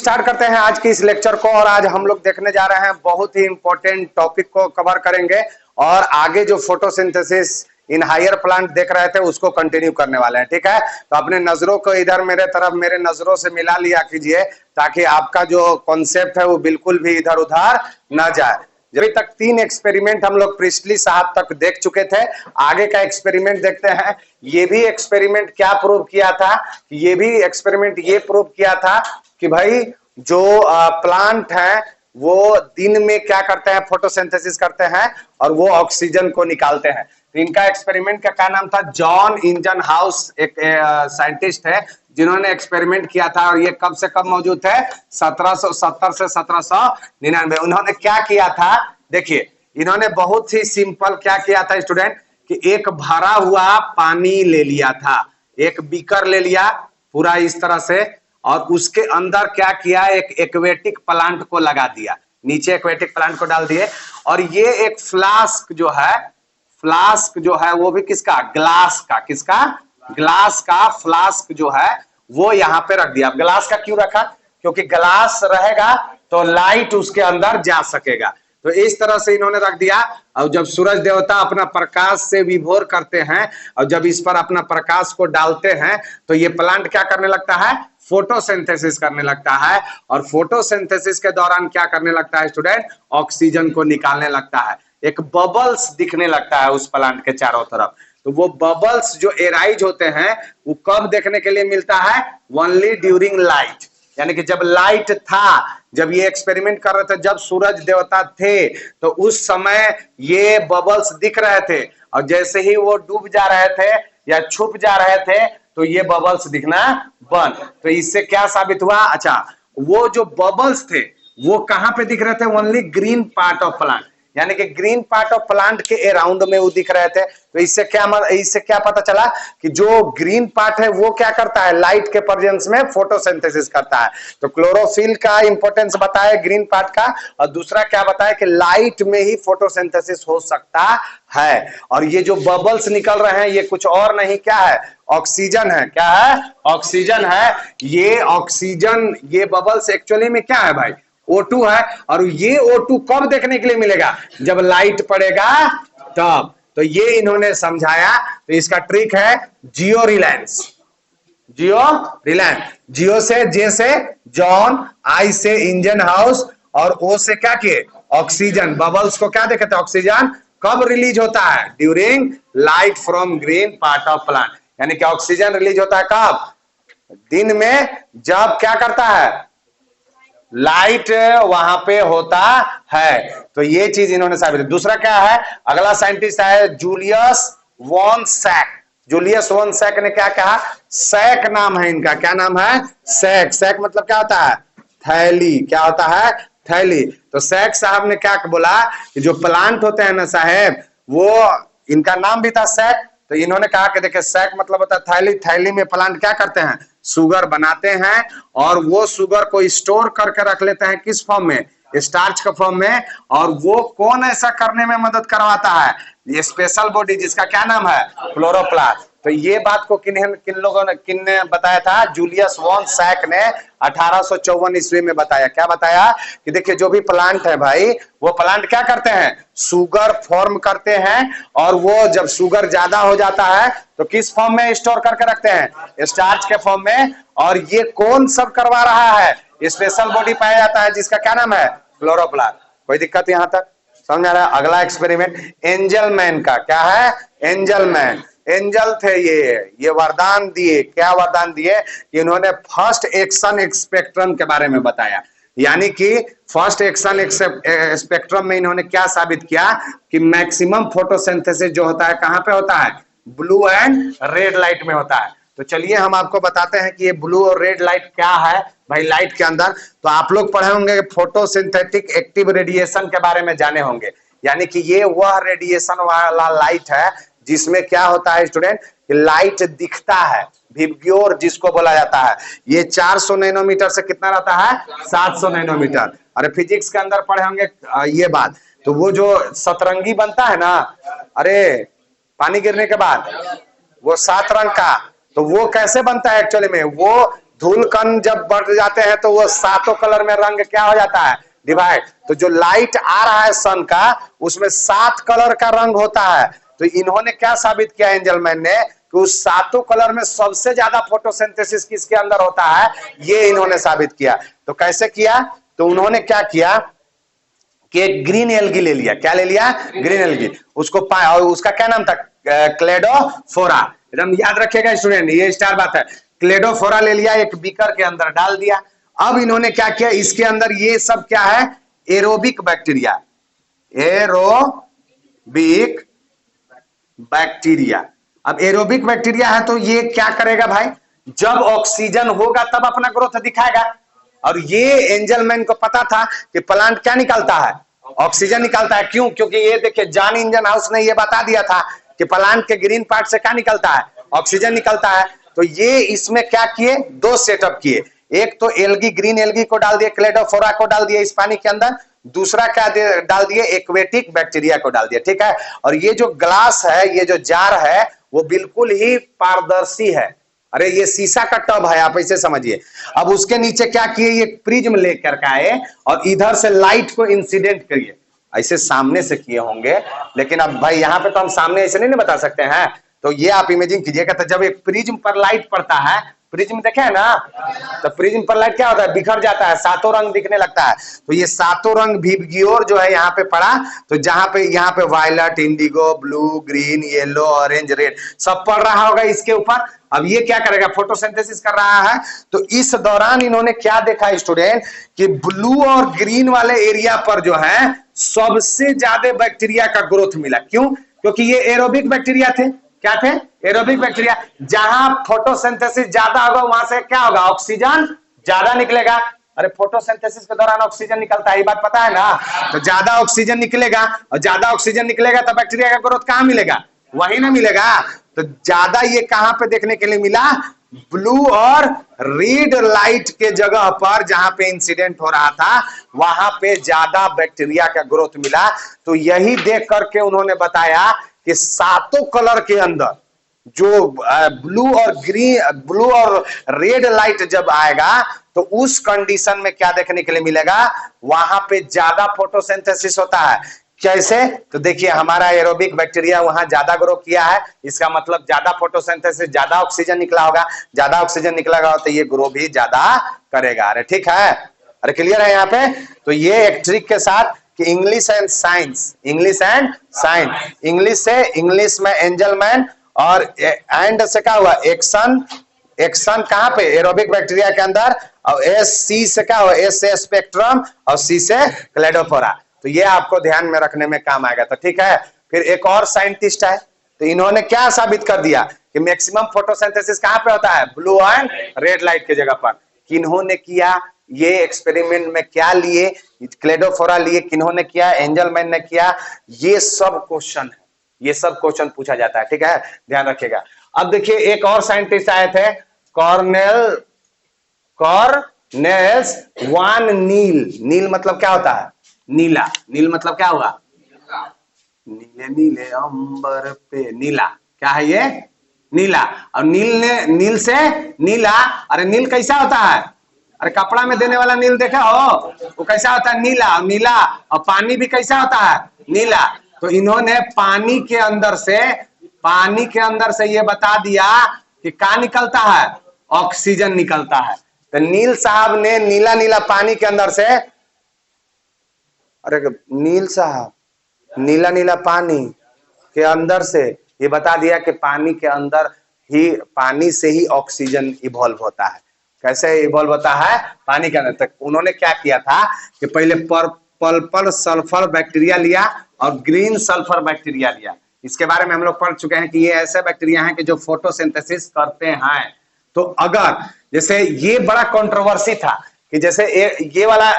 Start करते हैं आज की इस लेक्चर को। और आज हम लोग देखने जा रहे हैं बहुत ही इंपॉर्टेंट टॉपिक को कवर करेंगे और आगे जो फोटोसिंथेसिस इन हायर प्लांट देख रहे थे उसको कंटिन्यू करने वाले हैं। ठीक है, तो अपने नजरों को इधर मेरे तरफ मेरे नजरों से मिला लिया कीजिए ताकि आपका जो कॉन्सेप्ट है वो बिल्कुल भी इधर उधर न जाए। अभी तक 3 एक्सपेरिमेंट हम लोग प्रिस्टली साहब तक देख चुके थे। आगे का एक्सपेरिमेंट देखते हैं। ये भी एक्सपेरिमेंट क्या प्रूव किया था? ये भी एक्सपेरिमेंट ये प्रूव किया था कि भाई जो प्लांट है वो दिन में क्या करते हैं, फोटोसिंथेसिस करते हैं और वो ऑक्सीजन को निकालते हैं। तो इनका एक्सपेरिमेंट का क्या नाम था? जॉन इंजनहाउस एक साइंटिस्ट है जिन्होंने एक्सपेरिमेंट किया था। और ये कब से कब मौजूद थे? 1770 से 1799। उन्होंने क्या किया था? देखिए, इन्होंने बहुत ही सिंपल क्या किया था स्टूडेंट कि एक भरा हुआ पानी ले लिया था, एक बीकर ले लिया पूरा इस तरह से, और उसके अंदर क्या किया, एक एक्वेटिक प्लांट को लगा दिया, नीचे एक्वेटिक प्लांट को डाल दिए। और ये एक फ्लास्क जो है वो भी किसका? ग्लास का। किसका? ग्लास का फ्लास्क जो है वो यहाँ पे रख दिया। ग्लास का क्यों रखा? क्योंकि ग्लास रहेगा तो लाइट उसके अंदर जा सकेगा। तो इस तरह से इन्होंने रख दिया। और जब सूरज देवता अपना प्रकाश से विभोर करते हैं और जब इस पर अपना प्रकाश को डालते हैं तो ये प्लांट क्या करने लगता है? फोटोसिंथेसिस करने लगता है। और फोटोसिंथेसिस के दौरान क्या करने लगता है स्टूडेंट? ऑक्सीजन को निकालने लगता है। एक बबल्स दिखने लगता है उस प्लांट के चारों तरफ। तो वो बबल्स जो एराइज होते हैं वो कब देखने के लिए मिलता है? ओनली ड्यूरिंग लाइट, यानी कि जब लाइट था, जब ये एक्सपेरिमेंट कर रहे थे, जब सूरज देवता थे, तो उस समय ये बबल्स दिख रहे थे। और जैसे ही वो डूब जा रहे थे या छुप जा रहे थे तो ये बबल्स दिखना बंद। तो इससे क्या साबित हुआ? अच्छा, वो जो बबल्स थे वो कहां पे दिख रहे थे? Only green part of plant, यानी कि ग्रीन पार्ट ऑफ प्लांट के अराउंड में वो दिख रहे थे। तो इससे क्या पता चला कि जो ग्रीन पार्ट है वो क्या करता है? लाइट के प्रेजेंस में फोटोसिंथेसिस करता है। तो क्लोरोफिल का इंपॉर्टेंस बताया ग्रीन पार्ट का, और दूसरा क्या बताया कि लाइट में ही फोटोसिंथेसिस हो सकता है। और ये जो बबल्स निकल रहे हैं ये कुछ और नहीं, क्या है? ऑक्सीजन है। क्या है? ऑक्सीजन है। ये ऑक्सीजन, ये बबल्स एक्चुअली में क्या है भाई? O2 है। और ये O2 कब देखने के लिए मिलेगा? जब लाइट पड़ेगा तब। तो ये इन्होंने समझाया। तो इसका ट्रिक है जियो रिलायंस। जियो से, जे से जॉन, आई से इंजन हाउस, और ओ से क्या किए? ऑक्सीजन। बबल्स को क्या देखे थे? ऑक्सीजन। कब रिलीज होता है? During light from green part of plant, यानी कि ऑक्सीजन रिलीज होता है कब? दिन में, जब क्या करता है? लाइट वहां पे होता है। तो ये चीज इन्होंने साबित। दूसरा क्या है? अगला साइंटिस्ट है Julius von Sachs. Julius von Sachs ने क्या कहा? सैक नाम है इनका। क्या नाम है? सैक। सैक मतलब क्या होता है? थैली। क्या होता है? थैली। तो सैक साहब ने क्या बोला कि जो प्लांट होते हैं ना साहेब, वो, इनका नाम भी था सैक। तो इन्होंने कहा कि देखिए सैक मतलब होता है थैली। थैली में प्लांट क्या करते हैं? शुगर बनाते हैं, और वो शुगर को स्टोर करके रख लेते हैं किस फॉर्म में? स्टार्च के फॉर्म में। और वो कौन ऐसा करने में मदद करवाता है? ये स्पेशल बॉडी जिसका क्या नाम है? क्लोरोप्लास्ट। तो ये बात को किन ने बताया था? जूलियस वॉन सैक ने 1854 ईस्वी में बताया। क्या बताया? कि देखिए जो भी प्लांट है भाई, वो प्लांट क्या करते हैं? शुगर फॉर्म करते हैं, और वो जब शुगर ज्यादा हो जाता है तो किस फॉर्म में स्टोर करके रखते हैं? स्टार्च के फॉर्म में। और ये कौन सब करवा रहा है? स्पेशल बॉडी पाया जाता है जिसका क्या नाम है? क्लोरोप्लास्ट। कोई दिक्कत यहां तक समझ में आ रहा है? अगला एक्सपेरिमेंट एंजल मैन का। क्या है? Angel man. एंजल थे ये वरदान दिए। क्या वरदान दिए? कि इन्होंने फर्स्ट एक्शन स्पेक्ट्रम के बारे में बताया। यानी कि फर्स्ट एक्शन स्पेक्ट्रम में इन्होंने क्या साबित किया कि मैक्सिमम फोटोसिंथेसिस जो होता है कहां पे होता है? ब्लू एंड रेड लाइट में होता है। तो चलिए हम आपको बताते हैं कि ये ब्लू और रेड लाइट क्या है भाई लाइट के अंदर। तो आप लोग पढ़े होंगे फोटोसिंथेटिक एक्टिव रेडिएशन के बारे में जाने होंगे। यानी कि ये वह रेडिएशन वाला लाइट है जिसमें क्या होता है स्टूडेंट? लाइट दिखता है, विबग्योर जिसको बोला जाता है। ये 400 नैनोमीटर से कितना रहता है? 700 नैनोमीटर। अरे फिजिक्स के अंदर पढ़े होंगे ये बात। तो वो जो सतरंगी बनता है ना, अरे पानी गिरने के बाद वो 7 रंग का, तो वो कैसे बनता है एक्चुअली में? वो धूल कण जब बढ़ जाते हैं तो वो सातों कलर में रंग क्या हो जाता है, डिवाइड। तो जो लाइट आ रहा है सन का, उसमें 7 कलर का रंग होता है। तो इन्होंने क्या साबित किया एंजलमैन ने, कि उस सातों कलर में सबसे ज्यादा फोटोसिंथेसिस किसके अंदर होता है, ये इन्होंने साबित किया। तो कैसे किया, तो उन्होंने क्या किया कि एक ग्रीन एल्गी ले लिया। क्या ले लिया, ग्रीन एल्गी। उसको और उसका क्या नाम था, क्लेडोफोरा। एकदम याद रखिएगा स्टूडेंट, ये स्टार बात है। क्लेडोफोरा ले लिया, एक बीकर के अंदर डाल दिया। अब इन्होंने क्या किया, इसके अंदर ये सब क्या है, एरोबिक बैक्टीरिया, एरोबिक बैक्टीरिया। अब एरोबिक बैक्टीरिया है तो ये क्या करेगा भाई, जब ऑक्सीजन होगा तब अपना ग्रोथ दिखाएगा। और ये एंजलमैन को पता था कि प्लांट क्या निकालता है, ऑक्सीजन निकालता है। क्यों, क्योंकि ये देखिए जॉन इंजनहाउस ने ये बता दिया था कि प्लांट के ग्रीन पार्ट से क्या निकलता है, ऑक्सीजन निकलता है। तो ये इसमें क्या किए, 2 सेटअप किए। एक तो एल्गी, ग्रीन एल्गी को डाल दिए, क्लेडोफोरा को डाल दिए इस पानी के अंदर। दूसरा क्या डाल दिए, एक्वेटिक बैक्टीरिया को डाल दिया, ठीक है। और ये जो ग्लास है, ये जो जार है, वो बिल्कुल ही पारदर्शी है। अरे ये शीशा का टब है, आप ऐसे समझिए। अब उसके नीचे क्या किए, ये प्रिज्म लेकर के आए और इधर से लाइट को इंसिडेंट करिए। ऐसे सामने से किए होंगे, लेकिन अब भाई यहाँ पे तो हम सामने ऐसे नहीं बता सकते हैं। तो ये आप इमेजिन कीजिएगा, तो जब एक प्रिज्म पर लाइट पड़ता है, प्रिज्म देखे है ना, तो प्रिज्म पर लाइट क्या होता है, बिखर जाता है, सातों रंग दिखने लगता है। तो ये सातों रंग विबग्योर जो है यहाँ पे पड़ा, तो जहां पे यहाँ पे violet, indigo, blue, green, yellow, orange, red सब पड़ रहा होगा इसके ऊपर। अब ये क्या करेगा, फोटोसिंथेसिस कर रहा है। तो इस दौरान इन्होंने क्या देखा स्टूडेंट, कि ब्लू और ग्रीन वाले एरिया पर जो है सबसे ज्यादा बैक्टीरिया का ग्रोथ मिला। क्यों, क्योंकि ये एरोबिक बैक्टीरिया थे। क्या थे, एरोबिक बैक्टीरिया। जहां फोटोसिंथेसिस ज्यादा होगा वहां से क्या होगा, ऑक्सीजन ज्यादा निकलेगा। अरे फोटोसिंथेसिस के दौरान ऑक्सीजन निकलता है, ये बात पता है ना। तो ज्यादा ऑक्सीजन निकलेगा, और ज्यादा ऑक्सीजन निकलेगा तो बैक्टीरिया का ग्रोथ कहां मिलेगा, वही ना मिलेगा। तो ज्यादा ये कहां पे देखने के लिए मिला, ब्लू और रेड लाइट के जगह पर जहां पे इंसिडेंट हो रहा था, वहां पे ज्यादा बैक्टीरिया का ग्रोथ मिला। तो यही देख करके उन्होंने बताया कि सातों कलर के अंदर जो ब्लू और ग्रीन, ब्लू और रेड लाइट जब आएगा, तो उस कंडीशन में क्या देखने के लिए मिलेगा, वहां पे ज्यादा फोटोसिंथेसिस होता है। कैसे, तो देखिए हमारा एरोबिक बैक्टीरिया वहां ज्यादा ग्रो किया है, इसका मतलब ज्यादा फोटोसिंथेसिस, ज्यादा ऑक्सीजन निकला होगा। ज्यादा ऑक्सीजन निकलेगा तो ये ग्रो भी ज्यादा करेगा। अरे ठीक है, अरे क्लियर है यहाँ पे। तो ये एक ट्रिक के साथ कि English and science, English and science, English से, इंग्लिश में एंजलमैन, और एंड से क्या हुआ, एक्शन। एक्शन कहां पे, एरोबिक बैक्टीरिया के अंदर। और एस सी से क्या हुआ, एस से स्पेक्ट्रम, और सी से क्लेडोफोरा। तो ये आपको ध्यान में रखने में काम आएगा। तो ठीक है, फिर एक और साइंटिस्ट है, तो इन्होंने क्या साबित कर दिया कि मैक्सिमम फोटोसिंथेसिस कहां पे होता है, ब्लू एंड रेड लाइट के जगह पर। किन्होंने किया, ये एक्सपेरिमेंट में क्या लिए, क्लेडोफोरा लिए, किन्होंने किया, एंजलमैन ने किया। ये सब क्वेश्चन है, ये सब क्वेश्चन पूछा जाता है, ठीक है, ध्यान रखिएगा। अब देखिए एक और साइंटिस्ट आए थे, कॉर्नेल्स वान नील। नील मतलब क्या होता है, नीला। नील मतलब क्या होगा, नीले नीले अंबर पे नीला। क्या है ये, नीला। और नील से नीला। अरे नील कैसा होता है, अरे कपड़ा में देने वाला नील देखा हो, वो कैसा होता है, नीला। नीला, और पानी भी कैसा होता है, नीला। तो इन्होंने पानी के अंदर से ये बता दिया कि क्या निकलता है, ऑक्सीजन निकलता है। तो नील साहब ने नीला नीला पानी के अंदर से, अरे नील साहब नीला नीला पानी के अंदर से ये बता दिया कि पानी के अंदर ही, पानी से ही ऑक्सीजन इवॉल्व होता है। कैसे इवॉल्व होता है, पानी के अंदर। तक उन्होंने क्या किया था कि पहले पर्पल सल्फर बैक्टीरिया लिया और ग्रीन सल्फर बैक्टीरिया लिया। इसके बारे में हम लोग पढ़ चुके हैं कि ये ऐसे बैक्टीरिया हैं कि जो फोटोसिंथेसिस करते हैं। तो अगर जैसे ये बड़ा कंट्रोवर्सी था कि जैसे ये वाला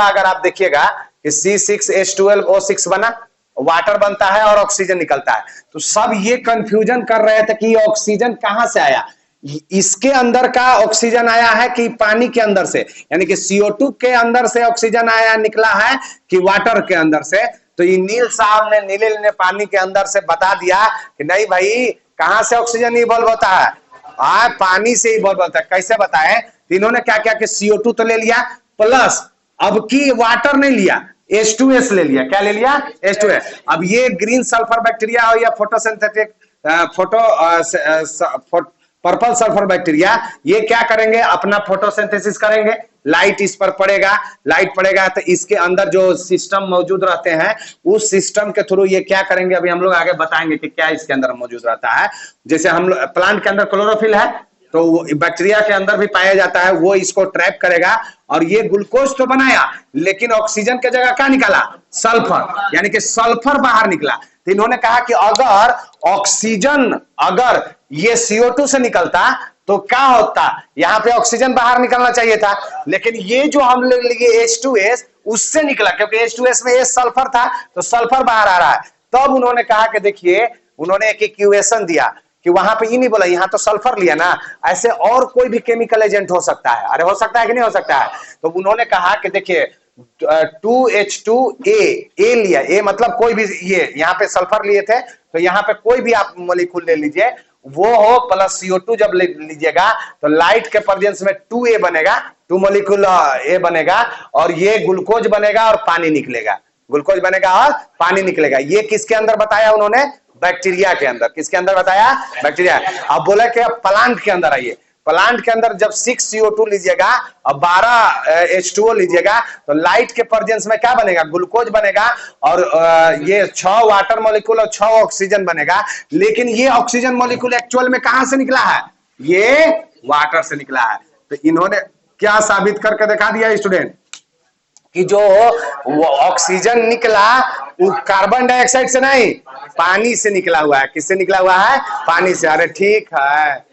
अगर आप देखिएगा कि C6H12O6 बना, वाटर बनता है और ऑक्सीजन निकलता है। तो सब ये कंफ्यूजन कर रहे थे कि ये ऑक्सीजन कहां से आया, इसके अंदर का ऑक्सीजन आया है कि पानी के अंदर से, यानी कि CO2 के अंदर से ऑक्सीजन आया निकला है कि वाटर के अंदर से। तो ये नील साहब ने नीले पानी के अंदर से बता दिया कि नहीं भाई, कहां से ऑक्सीजन इवॉल्व होता है, पानी से ही बहुत बनता है। कैसे बताएं? इन्होंने क्या क्या कि CO2 तो ले लिया, प्लस अब की वाटर नहीं लिया, H2S ले लिया। क्या ले लिया? H2S। अब ये ग्रीन सल्फर बैक्टीरिया हो या फोटोसिंथेटिक पर्पल सल्फर बैक्टीरिया, ये क्या करेंगे? अपना फोटोसिंथेसिस करेंगे, लाइट इस पर पड़ेगा, लाइट पड़ेगा तो इसके अंदर जो सिस्टम मौजूद रहते हैं, उस सिस्टम के थ्रू ये क्या करेंगे, अभी हम लोग आगे बताएंगे कि क्या इसके अंदर मौजूद रहता है। जैसे हम लोग प्लांट के अंदर क्लोरोफिल है, तो बैक्टीरिया के अंदर भी पाया जाता है, वो इसको ट्रैप करेगा और ये ग्लूकोज तो बनाया, लेकिन ऑक्सीजन के जगह क्या निकाला? सल्फर, यानी कि सल्फर बाहर निकला। तो इन्होंने कहा कि अगर ऑक्सीजन, अगर ये CO2 से निकलता तो क्या होता? यहाँ पे ऑक्सीजन बाहर निकलना चाहिए था, लेकिन ये जो हम लोग लिए H2S, उससे निकला, क्योंकि H2S में H सल्फर था, तो सल्फर बाहर आ रहा है। तब उन्होंने कहा कि देखिए, उन्होंने एक इक्वेशन दिया कि वहां पे ये नहीं बोला, यहाँ तो सल्फर लिया ना, ऐसे और कोई भी केमिकल एजेंट हो सकता है। अरे हो सकता है कि नहीं हो सकता है? तो उन्होंने कहा कि देखिए 2H2A, ए लिया, ए मतलब कोई भी, ये यहाँ पे सल्फर लिए थे, तो यहाँ पे कोई भी आप मॉलिक्यूल ले लीजिए, वो हो प्लस CO2 जब ले लीजिएगा तो लाइट के प्रेजेंस में 2A बनेगा, 2 मॉलिक्यूल A बनेगा, और ये ग्लूकोज बनेगा और पानी निकलेगा, ग्लूकोज बनेगा और पानी निकलेगा। ये किसके अंदर बताया उन्होंने? बैक्टीरिया के अंदर। किसके अंदर बताया? बैक्टीरिया। अब बोले कि प्लांट के अंदर आइए, प्लांट के अंदर जब 6 CO2 लीजिएगा और 12 H2O लीजिएगा, तो लाइट के प्रेजेंस में क्या बनेगा? ग्लूकोज बनेगा, और ये 6 वाटर मॉलिक्यूल और 6 ऑक्सीजन बनेगा। लेकिन ये ऑक्सीजन मॉलिक्यूल एक्चुअल में कहां से निकला है? ये वाटर से निकला है। तो इन्होंने क्या साबित करके दिखा दिया स्टूडेंट? कि जो ऑक्सीजन निकला वो कार्बन डाइऑक्साइड से नहीं, पानी से निकला हुआ है। किससे निकला हुआ है? पानी से। अरे ठीक है,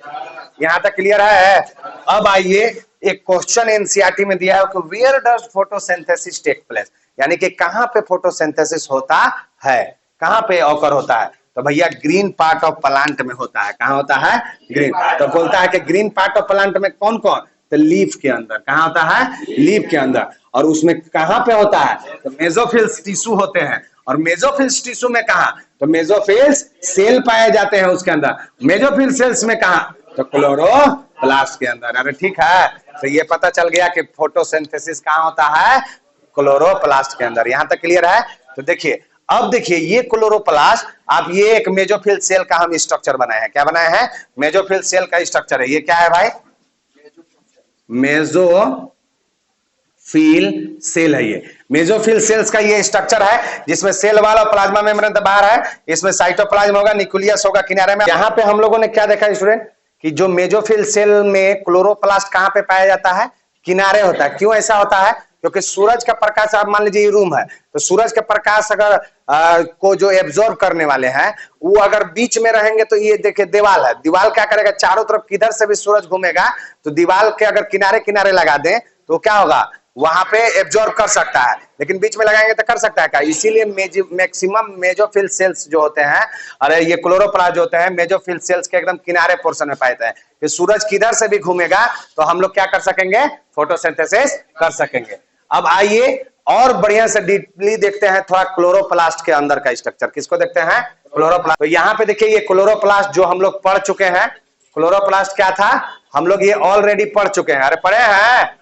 यहां तक क्लियर है? अब आइए, एक क्वेश्चन एनसीईआरटी में दिया है कि where does photosynthesis take place, यानी कि कहां पे फोटोसिंथेसिस होता है, कहां पे ऑकर होता है? तो भैया ग्रीन पार्ट ऑफ प्लांट में होता है। कहां होता है? ग्रीन। तो बोलता है कि ग्रीन पार्ट ऑफ प्लांट में कौन कौन? तो लीफ के अंदर। कहां होता है? लीफ के अंदर। और उसमें कहां पे होता है? तो मेसोफिल्स टिश्यू होते हैं। और मेसोफिल्स टिश्यू में कहा? तो मेसोफिल्स सेल पाए जाते हैं उसके अंदर। मेसोफिल सेल्स में कहा? तो क्लोरोप्लास्ट के अंदर। अरे ठीक है, तो ये पता चल गया कि फोटोसिंथेसिस कहां होता है? क्लोरोप्लास्ट के अंदर। यहां तक क्लियर है? तो देखिए, अब देखिए ये क्लोरोप्लास्ट, आप ये एक मेसोफिल सेल का हम स्ट्रक्चर बनाए हैं। क्या बनाए हैं? मेसोफिल सेल का स्ट्रक्चर है। ये क्या है भाई? मेसोफिल सेल है। ये मेसोफिल सेल्स का ये स्ट्रक्चर है, जिसमें सेल वाला प्लाज्मा मेम्ब्रेन तो बाहर है, इसमें साइटोप्लाज्म होगा, न्यूक्लियस होगा किनारे में। यहां पे हम लोगों ने क्या देखा स्टूडेंट, कि जो मेसोफिल सेल में क्लोरोप्लास्ट कहां पे पाया जाता है? किनारे होता है। क्यों ऐसा होता है? क्योंकि सूरज का प्रकाश, आप मान लीजिए ये रूम है, तो सूरज का प्रकाश अगर को जो एब्जॉर्ब करने वाले हैं, वो अगर बीच में रहेंगे, तो ये देखिए दीवार है, दीवार क्या करेगा? चारों तरफ किधर से भी सूरज घूमेगा, तो दीवार के अगर किनारे किनारे लगा दें तो क्या होगा? वहां पे एब्जॉर्ब कर सकता है, लेकिन बीच में लगाएंगे तो कर सकता है क्या? इसीलिए मैक्सिमम मेसोफिल सेल्स जो होते हैं, अरे ये क्लोरोप्लास्ट जो होते हैं, मेसोफिल सेल्स के एकदम किनारे पोर्शन में पाए जाते हैं, कि सूरज किधर से भी घूमेगा तो हम लोग क्या कर सकेंगे? फोटोसिंथेसिस कर सकेंगे। अब आइए और बढ़िया से डीपली देखते हैं थोड़ा क्लोरोप्लास्ट के अंदर का स्ट्रक्चर। किसको देखते हैं? क्लोरोप्लास्ट। तो यहाँ पे देखिए, ये क्लोरोप्लास्ट जो हम लोग पढ़ चुके हैं, क्लोरोप्लास्ट क्या था हम लोग ये ऑलरेडी पढ़ चुके हैं। अरे पढ़े हैं,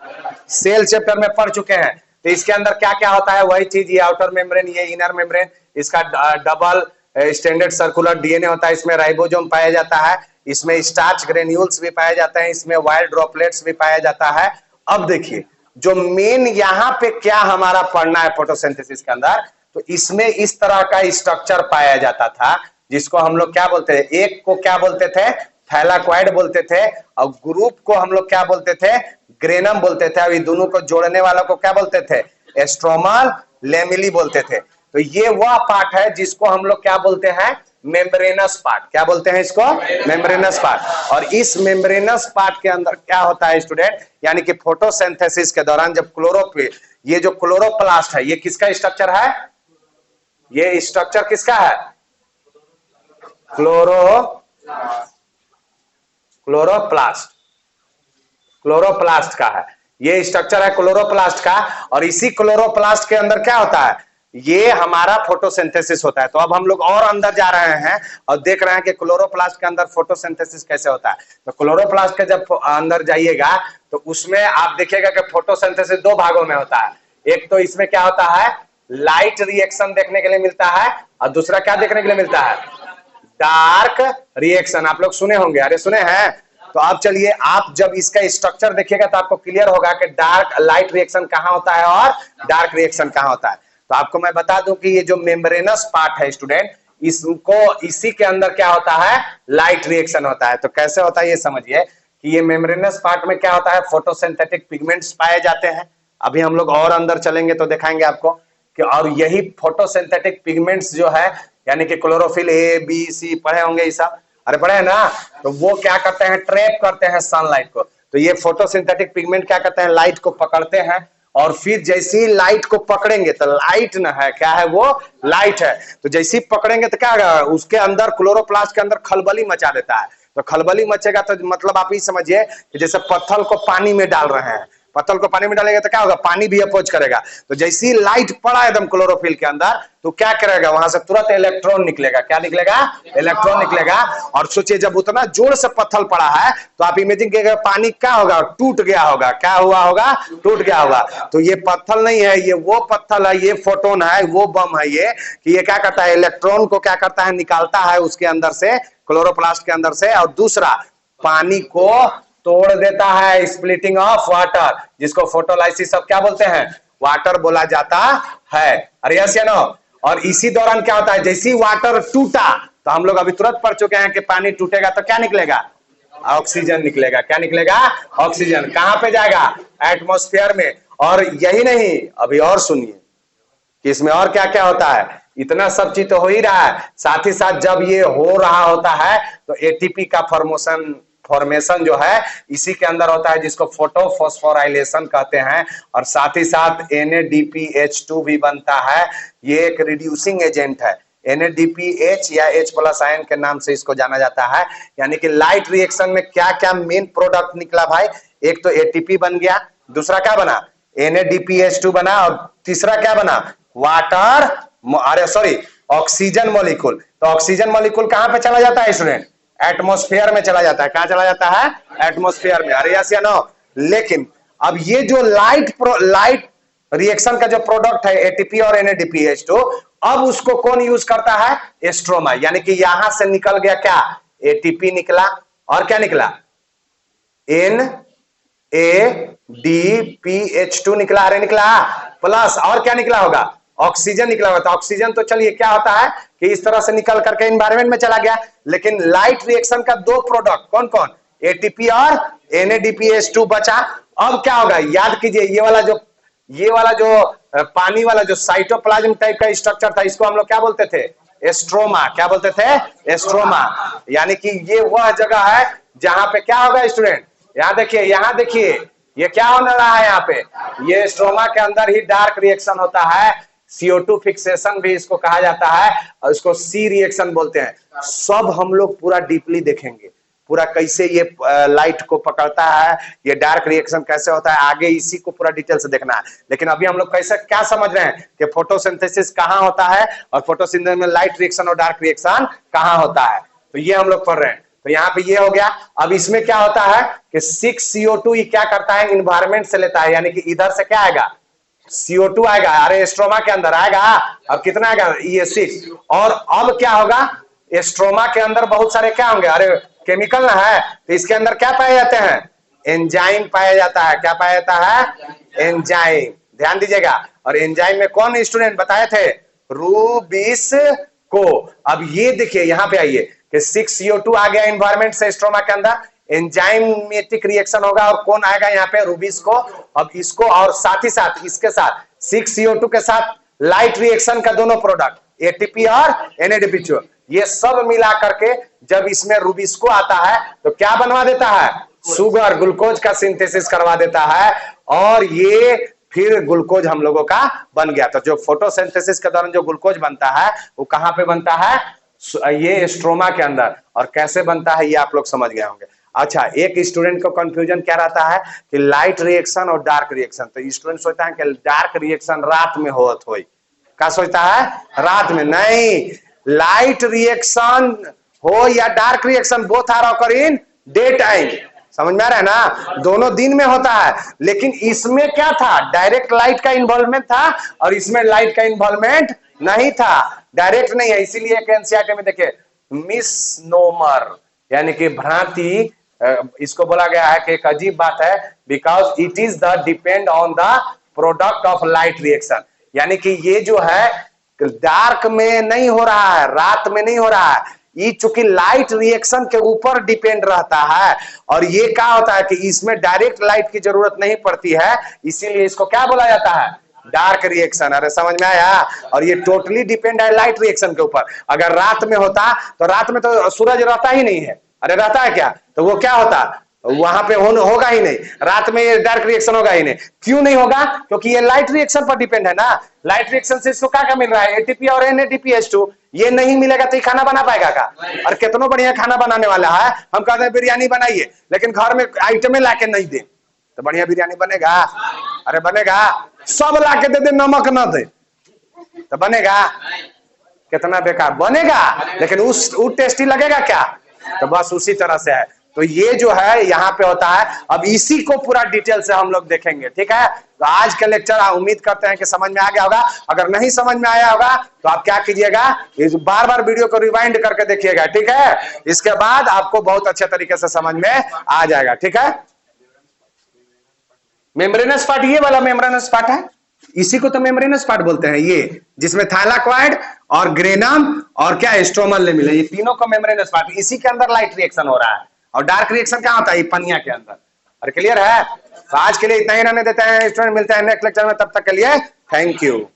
सेल चैप्टर में पढ़ चुके हैं। तो इसके अंदर क्या क्या होता है? वही चीज, ये आउटर मेम्ब्रेन, ये इनर मेम्ब्रेन, इसका डबल स्टैंडर्ड सर्कुलर डीएनए होता है, इसमें राइबोसोम पाया जाता है, इसमें स्टार्च ग्रेन्यूल्स भी पाए जाते हैं, इसमें वाइल्ड ड्रॉपलेट्स भी पाया जाता है। अब देखिए, जो मेन यहाँ पे क्या हमारा पढ़ना है फोटोसिंथेसिस के अंदर, तो इसमें इस तरह का स्ट्रक्चर पाया जाता था, जिसको हम लोग क्या बोलते हैं? एक को क्या बोलते थे? थैलाक्वाइड बोलते थे, और ग्रुप को हम लोग क्या बोलते थे? ग्रेनम बोलते थे। अभी दोनों को जोड़ने वालों को क्या बोलते थे? एस्ट्रोमल लेमिली बोलते थे। तो ये वह पार्ट है जिसको हम लोग क्या बोलते हैं? Membranes part. क्या बोलते हैं इसको? Membranes part. और इस मेम्ब्रेनस पार्ट के अंदर क्या होता है स्टूडेंट, यानी कि फोटोसिंथेसिस के दौरान जब क्लोरोफिल, ये जो क्लोरोप्लास्ट है, ये किसका स्ट्रक्चर है? ये स्ट्रक्चर किसका है? क्लोरोप्लास्ट का है। ये स्ट्रक्चर है क्लोरोप्लास्ट का। और इसी क्लोरोप्लास्ट के अंदर क्या होता है? ये हमारा फोटोसिंथेसिस होता है। तो अब हम लोग और अंदर जा रहे हैं और देख रहे हैं कि क्लोरोप्लास्ट के अंदर फोटोसिंथेसिस कैसे होता है। तो क्लोरोप्लास्ट के जब अंदर जाइएगा तो उसमें आप देखिएगा कि फोटोसिंथेसिस दो भागों में होता है। एक तो इसमें क्या होता है, लाइट रिएक्शन देखने के लिए मिलता है, और दूसरा क्या देखने के लिए मिलता है, डार्क रिएक्शन। आप लोग सुने होंगे, अरे सुने हैं। तो अब चलिए, आप जब इसका स्ट्रक्चर देखिएगा तो आपको क्लियर होगा कि डार्क लाइट रिएक्शन कहां होता है और डार्क रिएक्शन कहां होता है। तो आपको मैं बता दूं कि ये जो मेम्ब्रेनस पार्ट है स्टूडेंट, इसको इसी के अंदर क्या होता है, लाइट रिएक्शन होता है। तो कैसे होता है ये समझिए कि ये मेम्ब्रेनस पार्ट में क्या होता है, फोटोसिंथेटिक पिगमेंट्स पाए जाते हैं। अभी हम लोग और अंदर चलेंगे तो दिखाएंगे आपको कि और यही फोटोसिंथेटिक पिगमेंट्स जो है, यानी कि क्लोरोफिल ए बी सी पढ़े होंगे ये सब, अरे पढ़े है ना। तो वो क्या करते हैं, ट्रैप करते हैं सनलाइट को। तो ये फोटोसिंथेटिक पिगमेंट क्या करते हैं, लाइट को पकड़ते हैं, और फिर जैसे ही लाइट को पकड़ेंगे तो लाइट ना है, क्या है वो, लाइट है। तो जैसे ही पकड़ेंगे तो क्या होगा, उसके अंदर क्लोरोप्लास्ट के अंदर खलबली मचा देता है। तो खलबली मचेगा तो मतलब आप ये समझिए कि जैसे पत्थर को पानी में डाल रहे हैं, पत्थर को पानी में डालेंगे तो क्या होगा, पानी भी अपोज करेगा। तो जैसे ही लाइट पड़ा एकदम क्लोरोफिल के अंदर तो क्या करेगा, वहां से तुरंत इलेक्ट्रॉन निकलेगा। क्या निकलेगा, इलेक्ट्रॉन निकलेगा। और सोचिए जब उतना जोर से पत्थर पड़ा है तो आप इमेजिन कीजिएगा पानी क्या होगा, टूट गया होगा। क्या हुआ होगा, टूट गया होगा। तो ये पत्थर नहीं है, ये वो पत्थर है, ये फोटोन है, वो बम है ये, कि ये क्या करता है, इलेक्ट्रॉन को क्या करता है, निकालता है उसके अंदर से, क्लोरोप्लास्ट के अंदर से। और दूसरा, पानी को तोड़ देता है, स्प्लिटिंग ऑफ वाटर, जिसको फोटोलाइसिस सब क्या बोलते हैं, वाटर बोला जाता है। अरे यस या नो। और इसी दौरान क्या होता है, जैसे ही वाटर टूटा, तो हम लोग अभी तुरंत पढ़ चुके हैं कि पानी टूटेगा तो क्या निकलेगा, ऑक्सीजन निकलेगा। क्या निकलेगा, ऑक्सीजन। कहां पे जाएगा, एटमॉस्फेयर में। और यही नहीं, अभी और सुनिए कि इसमें और क्या क्या होता है। इतना सब चीज तो हो ही रहा है, साथ ही साथ जब ये हो रहा होता है तो एटीपी का फॉर्मेशन जो है इसी के अंदर होता है, जिसको फोटोफॉस्फोराइलेशन कहते हैं। और साथ ही साथ NADPH2 भी बनता है। ये एक रिड्यूसिंग एजेंट है, NADPH या H+ आयन के नाम से इसको जाना जाता है। यानी कि लाइट रिएक्शन में क्या क्या मेन प्रोडक्ट निकला भाई, एक तो एटीपी बन गया, दूसरा क्या बना, NADPH2 बना, और तीसरा क्या बना, वाटर, अरे सॉरी, ऑक्सीजन मॉलिक्यूल। तो ऑक्सीजन मॉलिक्यूल कहां पे चला जाता है स्टूडेंट, एटमॉस्फेयर में चला जाता है। कहां चला जाता है, एटमॉस्फेयर में। अरे यस या नो। लेकिन अब ये जो लाइट रिएक्शन का जो प्रोडक्ट है एटीपी और NADPH2, अब उसको कौन यूज करता है, एस्ट्रोमा। यानी कि यहां से निकल गया क्या, एटीपी निकला, और क्या निकला, NADPH2 निकला, अरे निकला, प्लस और क्या निकला होगा, ऑक्सीजन निकला होगा। तो ऑक्सीजन तो चलिए क्या होता है कि इस तरह से निकल करके एनवायरमेंट में चला गया। लेकिन लाइट रिएक्शन का दो प्रोडक्ट कौन कौन, एटीपी और NADPH2 बचा। अब क्या होगा, याद कीजिए, ये वाला जो पानी वाला जो साइटोप्लाज्म टाइप का स्ट्रक्चर था, इसको हम लोग क्या बोलते थे, एस्ट्रोमा। क्या बोलते थे, एस्ट्रोमा। यानी कि ये वह जगह है जहां पे क्या होगा स्टूडेंट, यहाँ देखिए, यहाँ देखिए, ये क्या होने रहा है यहाँ पे, ये स्ट्रोमा के अंदर ही डार्क रिएक्शन होता है। CO2 फिक्सेशन भी इसको कहा जाता है, और इसको C रिएक्शन बोलते हैं। सब हम लोग पूरा डीपली देखेंगे, पूरा कैसे ये लाइट को पकड़ता है, ये डार्क रिएक्शन कैसे होता है, आगे इसी को पूरा डिटेल से देखना है। लेकिन अभी हम लोग कैसे क्या समझ रहे हैं कि फोटोसिंथेसिस कहाँ होता है, और फोटोसिंथेसिस में लाइट रिएक्शन और डार्क रिएक्शन कहाँ होता है, तो ये हम लोग पढ़ रहे हैं। तो यहाँ पे ये हो गया। अब इसमें क्या होता है कि 6CO2 ये क्या करता है, इन्वायरमेंट से लेता है, यानी कि इधर से क्या आएगा, CO2 आएगा, अरे स्ट्रोमा के अंदर आएगा। अब कितना आएगा, ये 6। और अब क्या होगा, स्ट्रोमा के अंदर बहुत सारे क्या होंगे, अरे केमिकल ना है, तो इसके अंदर क्या पाए जाते हैं, एंजाइम पाया जाता है। क्या पाया जाता है, एंजाइम। ध्यान दीजिएगा। और एंजाइम में कौन स्टूडेंट बताए थे, रूबिस को। अब ये देखिए, यहाँ पे आइए कि 6CO2 आ गया इन्वायरमेंट से स्ट्रोमा के अंदर, एंजाइमेटिक रिएक्शन होगा, और कौन आएगा यहाँ पे, रूबिस को। अब इसको और साथ ही साथ इसके साथ 6CO2 के साथ लाइट रिएक्शन का दोनों प्रोडक्ट एटीपी और NADPH2, ये सब मिला करके जब इसमें रूबिस्को आता है तो क्या बनवा देता है, शुगर, ग्लूकोज का सिंथेसिस करवा देता है। और ये फिर ग्लूकोज हम लोगों का बन गया। तो जो फोटोसिंथेसिस के दौरान जो ग्लूकोज बनता है वो कहां पे बनता है, ये स्ट्रोमा के अंदर। और कैसे बनता है ये आप लोग समझ गए होंगे। अच्छा, एक स्टूडेंट को कंफ्यूजन क्या रहता है कि लाइट रिएक्शन और डार्क रिएक्शन, तो स्टूडेंट सोचता है कि डार्क रिएक्शन रात में होत होई, क्या सोचता है? रात में। नहीं, लाइट रिएक्शन हो या dark reaction, both are occur in daytime. समझ में आ रहा है ना? दोनों दिन में होता है, लेकिन इसमें क्या था? डायरेक्ट लाइट का इन्वॉल्वमेंट था और इसमें लाइट का इन्वॉल्वमेंट नहीं था, डायरेक्ट नहीं है। इसीलिए एनसीईआरटी में देखिए मिसनोमर यानी कि भ्रांति, इसको बोला गया है कि एक अजीब बात है, because it is the depend on the product of light reaction. यानी कि ये जो है डार्क में नहीं हो रहा है, रात में नहीं हो रहा है, ये चूंकि लाइट रिएक्शन के ऊपर डिपेंड रहता है और ये क्या होता है कि इसमें डायरेक्ट लाइट की जरूरत नहीं पड़ती है, इसीलिए इसको क्या बोला जाता है? Dark reaction. अरे समझ में आया? और ये टोटली डिपेंड है लाइट रिएक्शन के ऊपर। अगर रात में होता तो रात में तो सूरज रहता ही नहीं है, अरे रहता है क्या? तो वो क्या होता? वहां पे होगा ही नहीं, रात में ये डार्क रिएक्शन होगा ही नहीं। क्यों नहीं होगा? क्योंकि ये लाइट रिएक्शन पर डिपेंड है ना। लाइट रिएक्शन से इसको क्या मिल रहा है? एटीपी और NADPH2। ये नहीं मिलेगा तो ये खाना बना पाएगा का? और कितना बढ़िया खाना बनाने वाला है, हम कहते हैं बिरयानी बनाइए, लेकिन घर में आइटमें लाके नहीं दे तो बढ़िया बिरयानी बनेगा? अरे बनेगा? सब लाके दे दे, नमक न दे तो बनेगा? कितना बेकार बनेगा, लेकिन उस टेस्टी लगेगा क्या? तो बस उसी तरह से है। तो ये जो है यहाँ पे होता है। अब इसी को पूरा डिटेल से हम लोग देखेंगे, ठीक है? तो आज का लेक्चर उम्मीद करते हैं कि समझ में आ गया होगा। अगर नहीं समझ में आया होगा तो आप क्या कीजिएगा, बार बार वीडियो को रिवाइंड करके देखिएगा, ठीक है? इसके बाद आपको बहुत अच्छे तरीके से समझ में आ जाएगा, ठीक है? मेम्ब्रेनस पार्ट ये वाला मेम्ब्रेनस पार्ट है, इसी को तो मेम्ब्रेनस पार्ट बोलते हैं। ये जिसमें थाइलाकॉइड और ग्रेनम और क्या स्ट्रोमल लेमिना, ये तीनों को मेम्ब्रेनस पार्ट, इसी के अंदर लाइट रिएक्शन हो रहा है। और डार्क रिएक्शन क्या होता है? पनिया के अंदर। और क्लियर है? तो आज के लिए इतना ही रहने देते हैं स्टूडेंट, मिलते हैं नेक्स्ट लेक्चर में, तब तक के लिए थैंक यू।